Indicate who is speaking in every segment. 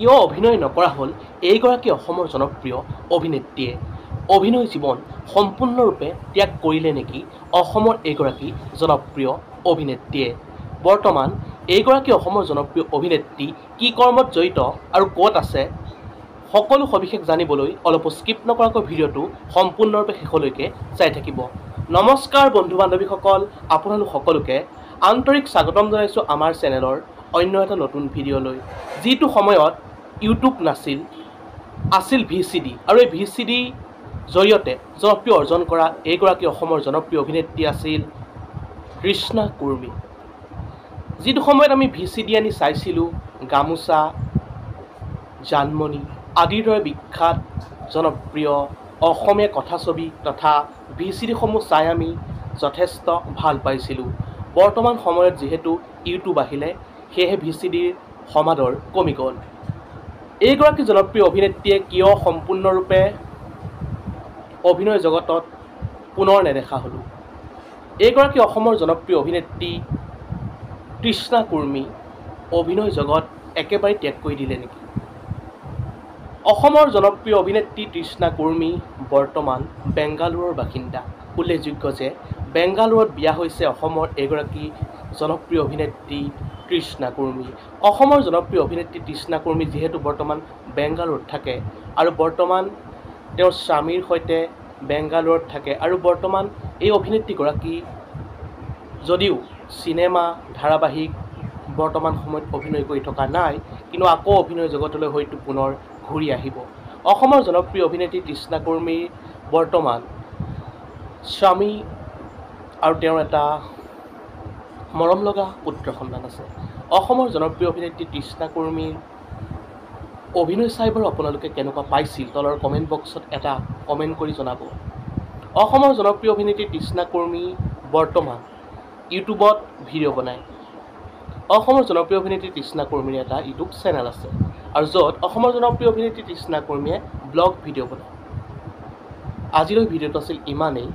Speaker 1: কিয় অভিনয় নকৰা হ'ল এইগৰাকী অসমৰ জনপ্ৰিয় অভিনেত্ৰীয়ে? অভিনয় জীৱন সম্পূৰ্ণৰূপে ত্যাগ কৰিলে নেকি অসমৰ এইগৰাকী জনপ্ৰিয় অভিনেত্ৰীয়ে? বৰ্তমান এইগৰাকী অসমৰ জনপ্ৰিয় অভিনেত্ৰী কি কৰ্মত জড়িত আৰু ক'ত আছে? সকলো সবিশেষ জানিবলৈ অলপো স্কিপ নকৰাকৈ ভিডিঅ'টো সম্পূৰ্ণৰূপে শেষলৈকে চাই থাকিব। নমস্কাৰ বন্ধু বান্ধৱীসকল, আপোনালোক সকলোকে আন্তৰিক স্বাগতম জনাইছোঁ আমাৰ চেনেলৰ অন্য এটা নতুন ভিডিঅ'লৈ। যিটো সময়ত ইউটিউব নাছিল, আছিল VCD, আৰু এই VCD জৰিয়তে জনপ্ৰিয় অৰ্জন কৰা এইগৰাকী অসমৰ জনপ্ৰিয় অভিনেত্ৰী আছিল তৃষ্ণা কুৰ্মী। যিটো সময়ত আমি VCD আনি চাইছিলোঁ গামোচা, জানমণি আদিৰ দৰে বিখ্যাত জনপ্ৰিয় অসমীয়া কথাছবি তথা VCDসমূহ চাই আমি যথেষ্ট ভাল পাইছিলোঁ। বৰ্তমান সময়ত যিহেতু ইউটিউব আহিলে, সেয়েহে VCDৰ সমাদৰ কমি গ'ল। এইগৰাকী জনপ্ৰিয় অভিনেত্ৰীয়ে কিয় সম্পূৰ্ণৰূপে অভিনয় জগতত পুনৰ নেদেখা হ'লোঁ? এইগৰাকী অসমৰ জনপ্ৰিয় অভিনেত্ৰী তৃষ্ণা কুৰ্মী অভিনয় জগত একেবাৰে ত্যাগ কৰি দিলে নেকি? অসমৰ জনপ্ৰিয় অভিনেত্ৰী তৃষ্ণা কুৰ্মী বৰ্তমান বেংগালুৰুৰ বাসিন্দা। উল্লেখযোগ্য যে বেংগালুৰুত বিয়া হৈছে অসমৰ এগৰাকী জনপ্ৰিয় অভিনেত্ৰী তৃষ্ণা কুৰ্মী। অসমৰ জনপ্ৰিয় অভিনেত্ৰী তৃষ্ণা কুৰ্মী যিহেতু বৰ্তমান বেংগালুৰুত থাকে আৰু বৰ্তমান তেওঁৰ স্বামীৰ সৈতে বেংগালুৰুত থাকে, আৰু বৰ্তমান এই অভিনেত্ৰীগৰাকী যদিও চিনেমা ধাৰাবাহিক বৰ্তমান সময়ত অভিনয় কৰি থকা নাই, কিন্তু আকৌ অভিনয় জগতলৈ হয়তো পুনৰ ঘূৰি আহিব। অসমৰ জনপ্ৰিয় অভিনেত্ৰী তৃষ্ণা কুৰ্মীৰ বৰ্তমান স্বামী আৰু তেওঁৰ এটা মৰম লগা পুত্ৰ সন্তান আছে। অসমৰ জনপ্ৰিয় অভিনেত্ৰী তৃষ্ণা কুৰ্মীৰ অভিনয় চাই বাৰু আপোনালোকে কেনেকুৱা পাইছিল? তলৰ কমেণ্ট বক্সত এটা কমেণ্ট কৰি জনাব। অসমৰ জনপ্ৰিয় অভিনেত্ৰী তৃষ্ণা কুৰ্মী বৰ্তমান ইউটিউবত ভিডিঅ' বনায়। অসমৰ জনপ্ৰিয় অভিনেত্ৰী তৃষ্ণা কুৰ্মীৰ এটা ইউটিউব চেনেল আছে, আৰু য'ত অসমৰ জনপ্ৰিয় অভিনেত্ৰী তৃষ্ণা কুৰ্মীয়ে ব্লগ ভিডিঅ' বনায়। আজিলৈ ভিডিঅ'টো আছিল ইমানেই।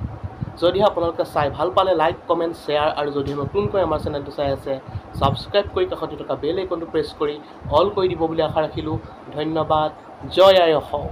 Speaker 1: যদিহে আপোনালোকে চাই ভাল পালে লাইক, কমেণ্ট, শ্বেয়াৰ, আৰু যদি নতুনকৈ আমাৰ চেনেলটো চাই আছে ছাবস্ক্ৰাইব কৰি কাষতে থকা বেল আইকনটো প্ৰেছ কৰি অল কৰি দিব বুলি আশা ৰাখিলোঁ। ধন্যবাদ। জয় আই অসম।